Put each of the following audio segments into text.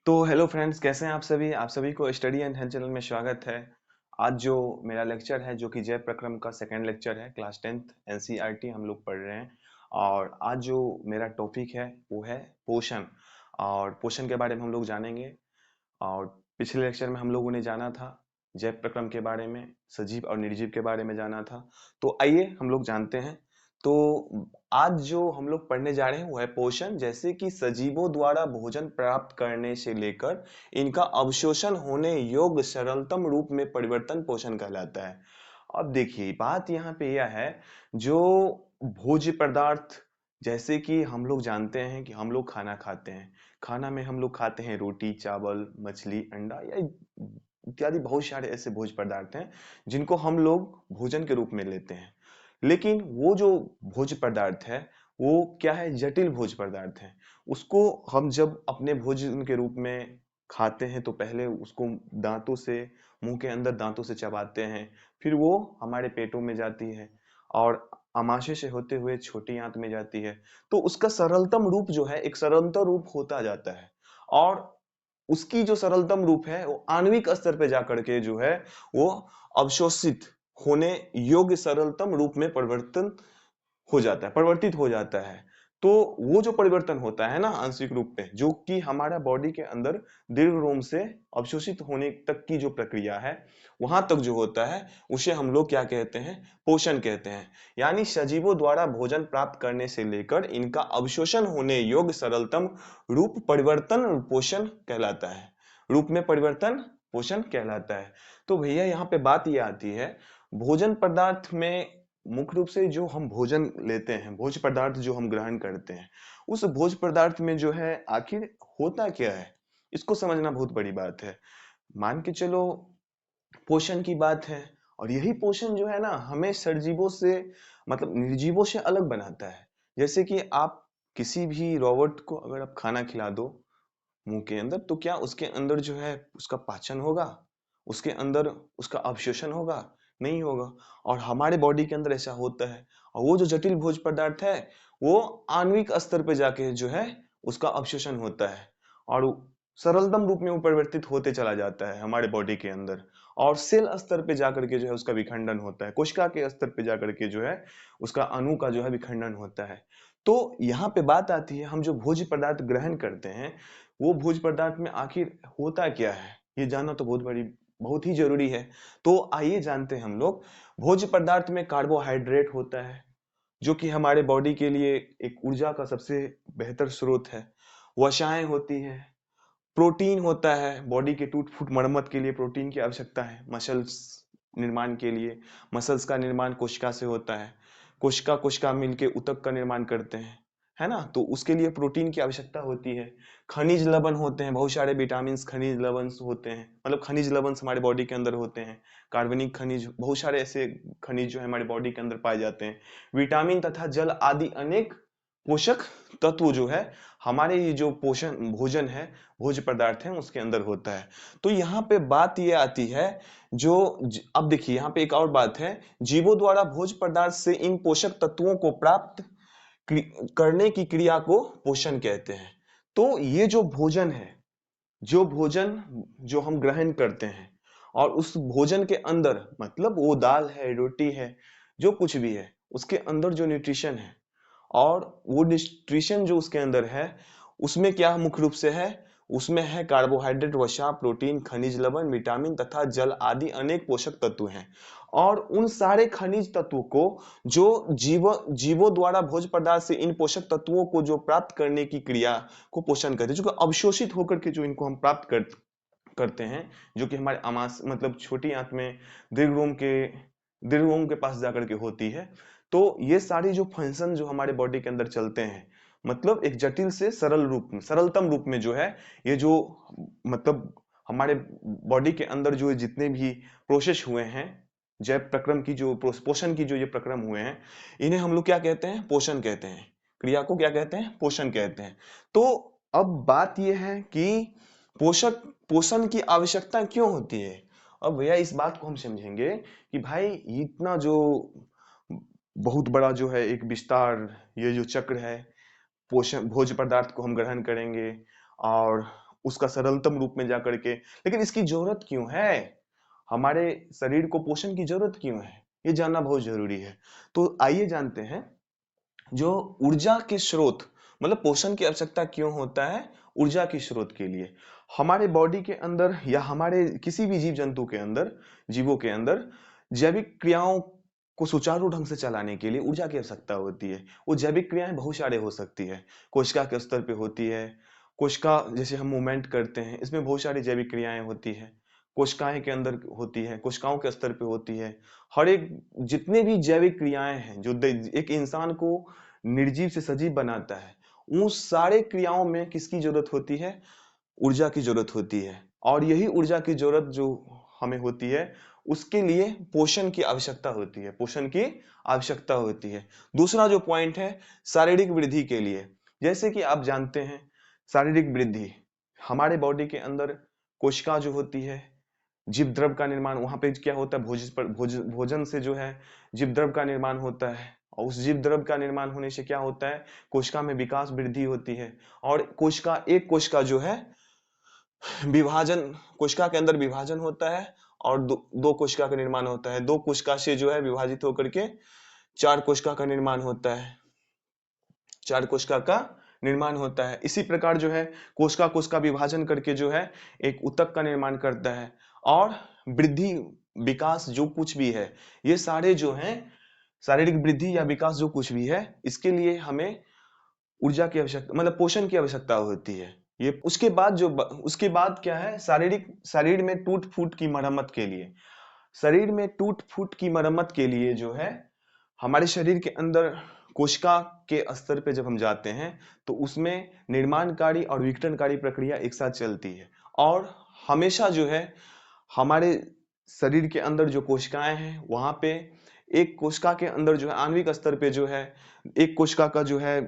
तो hello friends, कैसे हैं आप सभी को स्टडी एंड हेल्थ चैनल में स्वागत है। आज जो मेरा लेक्चर है जो कि जय प्रक्रम का सेकंड लेक्चर है, क्लास 10th एनसीईआरटी हम लोग पढ़ रहे हैं। और आज जो मेरा टॉपिक है वो है पोषण। और पोषण के बारे में हम लोग जानेंगे। और पिछले लेक्चर में हम लोगों ने जाना था जैव प्रक्रम के बारे में, सजीव और निर्जीव के बारे में जाना था। तो आइए हम लोग जानते हैं। तो आज जो हम लोग पढ़ने जा रहे हैं वो है पोषण, जैसे कि सजीवों द्वारा भोजन प्राप्त करने से लेकर इनका अवशोषण होने योग्य सरलतम रूप में परिवर्तन पोषण कहलाता है। अब देखिए, बात यहाँ पे यह है, जो भोज्य पदार्थ, जैसे कि हम लोग जानते हैं कि हम लोग खाना खाते हैं। खाना में हम लोग खाते हैं रोटी, चावल, मछली, अंडा या इत्यादि बहुत सारे ऐसे भोज्य पदार्थ हैं जिनको हम लोग भोजन के रूप में लेते हैं। लेकिन वो जो भोज्य पदार्थ है वो क्या है, जटिल भोज्य पदार्थ है। उसको हम जब अपने भोजन के रूप में खाते हैं तो पहले उसको दांतों से, मुंह के अंदर दांतों से चबाते हैं, फिर वो हमारे पेटों में जाती है और आमाशय से होते हुए छोटी आंत में जाती है। तो उसका सरलतम रूप जो है, एक सरलतम रूप होता जाता है। और उसकी जो सरलतम रूप है वो आणविक स्तर पे जाकर के जो है वो अवशोषित होने योग्य सरलतम रूप में परिवर्तित हो जाता है। तो वो जो परिवर्तन होता है ना आंशिक रूप में, जो कि हमारा बॉडी के अंदर दीर्घ रोम से अवशोषित होने तक की जो प्रक्रिया है, वहां तक जो होता है उसे हम लोग क्या कहते हैं, पोषण कहते हैं। यानी सजीवों द्वारा भोजन प्राप्त करने से लेकर इनका अवशोषण होने योग्य सरलतम रूप परिवर्तन पोषण कहलाता है। रूप में परिवर्तन पोषण कहलाता है। तो भैया यहाँ पे बात ये आती है, भोजन पदार्थ में मुख्य रूप से जो हम भोजन लेते हैं, भोज्य पदार्थ जो हम ग्रहण करते हैं, उस भोज्य पदार्थ में जो है आखिर होता क्या है, इसको समझना बहुत बड़ी बात है। मान के चलो पोषण की बात है, और यही पोषण जो है ना हमें सजीवों से, मतलब निर्जीवों से अलग बनाता है। जैसे कि आप किसी भी रोबोट को अगर आप खाना खिला दो मुंह के अंदर, तो क्या उसके अंदर जो है उसका पाचन होगा, उसके अंदर उसका अवशोषण होगा? नहीं होगा। और हमारे बॉडी के अंदर ऐसा होता है। और वो जो जटिल भोज्य पदार्थ है वो आणविक स्तर पे जाके जो है उसका अवशोषण होता है और सरलतम रूप में वो परिवर्तित होते चला जाता है हमारे बॉडी के अंदर। और सेल स्तर पे जाकर के जो है उसका विखंडन होता है, कोशिका के स्तर पे जाकर के जो है उसका अणु का जो है विखंडन होता है। तो यहाँ पे बात आती है, हम जो भोज्य पदार्थ ग्रहण करते हैं वो भोज्य पदार्थ में आखिर होता क्या है, ये जानना तो बहुत ही जरूरी है। तो आइए जानते हैं हम लोग। भोज्य पदार्थ में कार्बोहाइड्रेट होता है जो कि हमारे बॉडी के लिए एक ऊर्जा का सबसे बेहतर स्रोत है। वसाएं होती है, प्रोटीन होता है, बॉडी के टूट फूट मरम्मत के लिए प्रोटीन की आवश्यकता है, मसल्स निर्माण के लिए। मसल्स का निर्माण कोशिका से होता है, कोशिका कोशिका मिलके ऊतक का निर्माण करते हैं, है ना? तो उसके लिए प्रोटीन की आवश्यकता होती है। खनिज लवण होते हैं, बहुत सारे विटामिन खनिज लवण होते हैं, मतलब खनिज लवण हमारे बॉडी के अंदर होते हैं। कार्बनिक खनिज, बहुत सारे ऐसे खनिज जो है हमारे बॉडी के अंदर पाए जाते हैं। विटामिन तथा जल आदि अनेक पोषक तत्व जो है हमारे ये जो पोषण भोजन है, भोज्य पदार्थ है, उसके अंदर होता है। तो यहाँ पे बात ये आती है, अब देखिए यहाँ पे एक और बात है, जीवों द्वारा भोज्य पदार्थ से इन पोषक तत्वों को प्राप्त करने की क्रिया को पोषण कहते हैं। तो ये जो भोजन है, जो भोजन जो हम ग्रहण करते हैं, और उस भोजन के अंदर, मतलब वो दाल है, रोटी है, जो कुछ भी है, उसके अंदर जो न्यूट्रिशन है, और वो न्यूट्रिशन जो उसके अंदर है उसमें क्या मुख्य रूप से है, उसमें है कार्बोहाइड्रेट, वसा, प्रोटीन, खनिज लवण, विटामिन तथा जल आदि अनेक पोषक तत्व हैं। और उन सारे खनिज तत्वों को जो जीवों द्वारा भोज्य पदार्थ से इन पोषक तत्वों को जो प्राप्त करने की क्रिया को पोषण कहते हैं, जो अवशोषित होकर के जो इनको हम प्राप्त करते हैं, जो कि हमारे आमाश, मतलब छोटी आंत में दीर्घ रोम के पास जाकर के होती है। तो ये सारी जो फंक्शन जो हमारे बॉडी के अंदर चलते हैं, मतलब एक जटिल से सरल रूप में, सरलतम रूप में जो है, ये जो, मतलब हमारे बॉडी के अंदर जो जितने भी प्रोसेस हुए हैं, जैव प्रक्रम की जो पोषण की जो ये प्रक्रम हुए हैं, इन्हें हम लोग क्या कहते हैं, पोषण कहते हैं। क्रिया को क्या कहते हैं, पोषण कहते हैं। तो अब बात यह है कि पोषक पोषण की आवश्यकता क्यों होती है। अब भैया इस बात को हम समझेंगे कि भाई इतना जो बहुत बड़ा जो है एक विस्तार, ये जो चक्र है, पोषण भोज्य पदार्थ को हम ग्रहण करेंगे और उसका सरलतम रूप में जाकर के। लेकिन इसकी जरूरत क्यों है, हमारे शरीर को पोषण की जरूरत क्यों है, ये जानना बहुत जरूरी है। तो आइए जानते हैं जो ऊर्जा के स्रोत, मतलब पोषण की आवश्यकता क्यों होता है ऊर्जा के स्रोत के लिए। हमारे बॉडी के अंदर या हमारे किसी भी जीव जंतु के अंदर, जीवों के अंदर जैविक क्रियाओं को सुचारू ढंग से चलाने के लिए ऊर्जा की आवश्यकता होती है। वो जैविक क्रियाएं बहुत सारे हो सकती है, कोशिका के स्तर पे होती है। कोशिका जैसे हम मूवमेंट करते हैं, इसमें बहुत सारी जैविक क्रियाएं होती है, कोशिकाएं के अंदर होती है, कोशिकाओं के स्तर पे होती है। हर एक जितने भी जैविक क्रियाएं हैं जो एक इंसान को निर्जीव से सजीव बनाता है, उन सारे क्रियाओं में किसकी जरूरत होती है, ऊर्जा की जरूरत होती है। और यही ऊर्जा की जरूरत जो हमें होती है, उसके लिए पोषण की आवश्यकता होती है, पोषण की आवश्यकता होती है। दूसरा जो पॉइंट है शारीरिक वृद्धि के लिए, जैसे कि आप जानते हैं शारीरिक वृद्धि हमारे बॉडी के अंदर कोशिका जो होती है, जीव द्रव का निर्माण वहां पे क्या होता है, भोजन से जो है जीव द्रव का निर्माण होता है। और उस जीव द्रव का निर्माण होने से क्या होता है, कोशिका में विकास वृद्धि होती है। और कोशिका, एक कोशिका जो है विभाजन, कोशिका के अंदर विभाजन होता है और दो कोशिका का निर्माण होता है। दो कोशिका से जो है विभाजित होकर के चार कोशिका का निर्माण होता है, चार कोशिका का निर्माण होता है। इसी प्रकार जो है कोशिका कोशिका विभाजन करके जो है एक ऊतक का निर्माण करता है। और वृद्धि विकास जो कुछ भी है, ये सारे जो हैं शारीरिक वृद्धि या विकास जो कुछ भी है, इसके लिए हमें ऊर्जा की आवश्यकता, मतलब पोषण की आवश्यकता होती है। ये उसके बाद क्या है, शरीर में टूट फूट की मरम्मत के लिए, शरीर में टूट फूट की मरम्मत के लिए जो है हमारे शरीर के अंदर कोशिका के स्तर पे जब हम जाते हैं तो उसमें निर्माणकारी और विघटनकारी प्रक्रिया एक साथ चलती है। और हमेशा जो है हमारे शरीर के अंदर जो कोशिकाएं हैं वहां पे एक कोशिका के अंदर जो है आणविक स्तर पे जो है एक कोशिका का जो है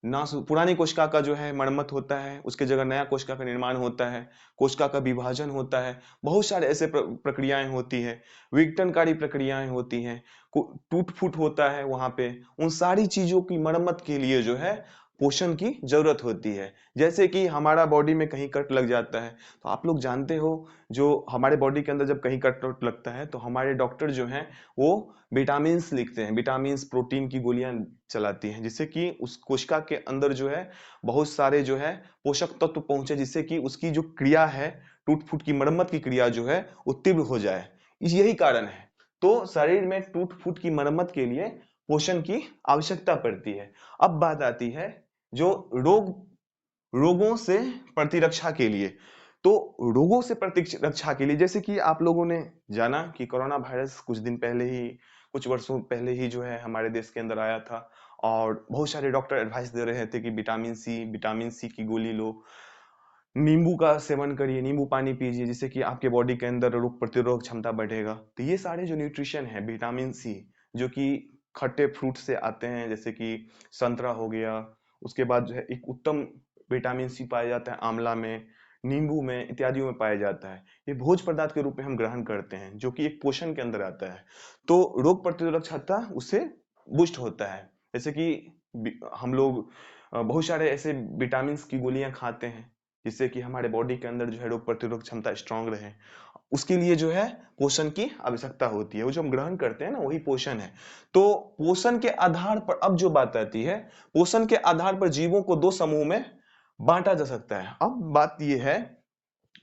नाश, पुरानी कोशिका का जो है मरम्मत होता है, उसके जगह नया कोशिका का निर्माण होता है, कोशिका का विभाजन होता है। बहुत सारे ऐसे प्रक्रियाएं होती है, विघटनकारी प्रक्रियाएं होती हैं, टूट फूट होता है वहां पे। उन सारी चीजों की मरम्मत के लिए जो है पोषण की जरूरत होती है। जैसे कि हमारा बॉडी में कहीं कट लग जाता है, तो आप लोग जानते हो जो हमारे बॉडी के अंदर जब कहीं कट लगता है तो हमारे डॉक्टर जो हैं वो विटामिन लिखते हैं, विटामिन प्रोटीन की गोलियां चलाती हैं, जिससे कि उस कोशिका के अंदर जो है बहुत सारे जो है पोषक तत्व पहुंचे, जिससे कि उसकी जो क्रिया है, टूट फूट की मरम्मत की क्रिया जो है वो तीव्र हो जाए। यही कारण है। तो शरीर में टूट फूट की मरम्मत के लिए पोषण की आवश्यकता पड़ती है। अब बात आती है जो रोगों से प्रतिरक्षा के लिए। तो रोगों से प्रतिरक्षा के लिए, जैसे कि आप लोगों ने जाना कि कोरोना वायरस कुछ दिन पहले ही, कुछ वर्षों पहले ही जो है हमारे देश के अंदर आया था। और बहुत सारे डॉक्टर एडवाइस दे रहे थे कि विटामिन सी की गोली लो, नींबू का सेवन करिए, नींबू पानी पीजिए, जिससे कि आपके बॉडी के अंदर रोग प्रतिरोधक क्षमता बढ़ेगा। तो ये सारे जो न्यूट्रिशन है विटामिन सी, जो कि खट्टे फ्रूट से आते हैं, जैसे कि संतरा हो गया, उसके बाद जो है एक उत्तम विटामिन सी पाया जाता है आंवला में, नींबू में, इत्यादियों में पाया जाता है। ये भोज्य पदार्थ के रूप में हम ग्रहण करते हैं, जो कि एक पोषण के अंदर आता है। तो रोग प्रतिरोधक क्षमता उससे बूस्ट होता है। जैसे कि हम लोग बहुत सारे ऐसे विटामिन की गोलियां खाते हैं, जिससे कि हमारे बॉडी के अंदर जो है रोग प्रतिरोधक क्षमता स्ट्रांग रहे। उसके लिए जो है पोषण की आवश्यकता होती है, वो जो हम ग्रहण करते हैं ना, वही पोषण है। तो पोषण के आधार पर अब जो बात आती है, पोषण के आधार पर जीवों को दो समूह में बांटा जा सकता है। अब बात ये है,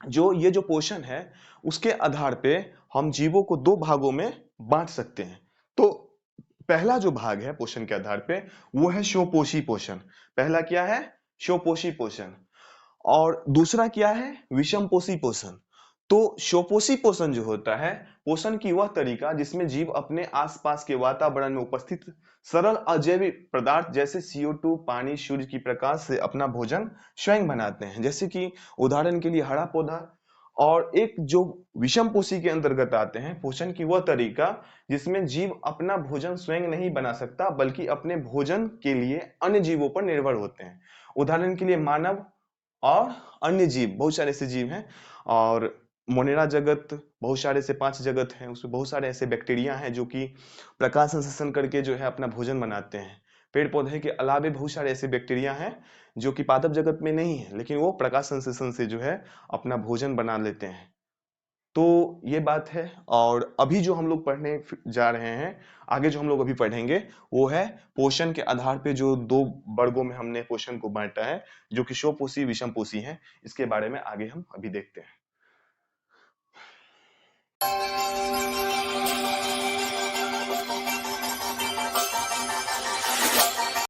ये जो पोषण है उसके आधार पे हम जीवों को दो भागों में बांट सकते हैं। तो पहला जो भाग है पोषण के आधार पे वो है स्वपोषी पोषण। पहला क्या है, स्वपोषी पोषण। और दूसरा क्या है, विषम पोषी पोषण। तो स्वपोषी पोषण जो होता है, पोषण की वह तरीका जिसमें जीव अपने आसपास के वातावरण में उपस्थित सरल अजैविक पदार्थ जैसे CO2, पानी, सूर्य की प्रकाश से अपना भोजन स्वयं बनाते हैं। जैसे कि उदाहरण के लिए हरा पौधा। और एक जो विषम पोषी के अंतर्गत आते हैं पोषण की वह तरीका जिसमें जीव अपना भोजन स्वयं नहीं बना सकता, बल्कि अपने भोजन के लिए अन्य जीवों पर निर्भर होते हैं। उदाहरण के लिए मानव और अन्य जीव, बहुत सारे ऐसे जीव हैं। और मोनेरा जगत, बहुत सारे ऐसे 5 जगत हैं, उसमें बहुत सारे ऐसे बैक्टीरिया हैं जो कि प्रकाश संश्लेषण करके जो है अपना भोजन बनाते हैं। पेड़ पौधे के अलावे बहुत सारे ऐसे बैक्टीरिया हैं जो कि पादप जगत में नहीं है, लेकिन वो प्रकाश संश्लेषण से जो है अपना भोजन बना लेते हैं। तो ये बात है। और अभी जो हम लोग पढ़ने जा रहे हैं, आगे जो हम लोग अभी पढ़ेंगे वो है पोषण के आधार पे जो दो वर्गों में हमने पोषण को बांटा है, जो कि स्वपोषी विषम पोषी है। इसके बारे में आगे हम अभी देखते हैं।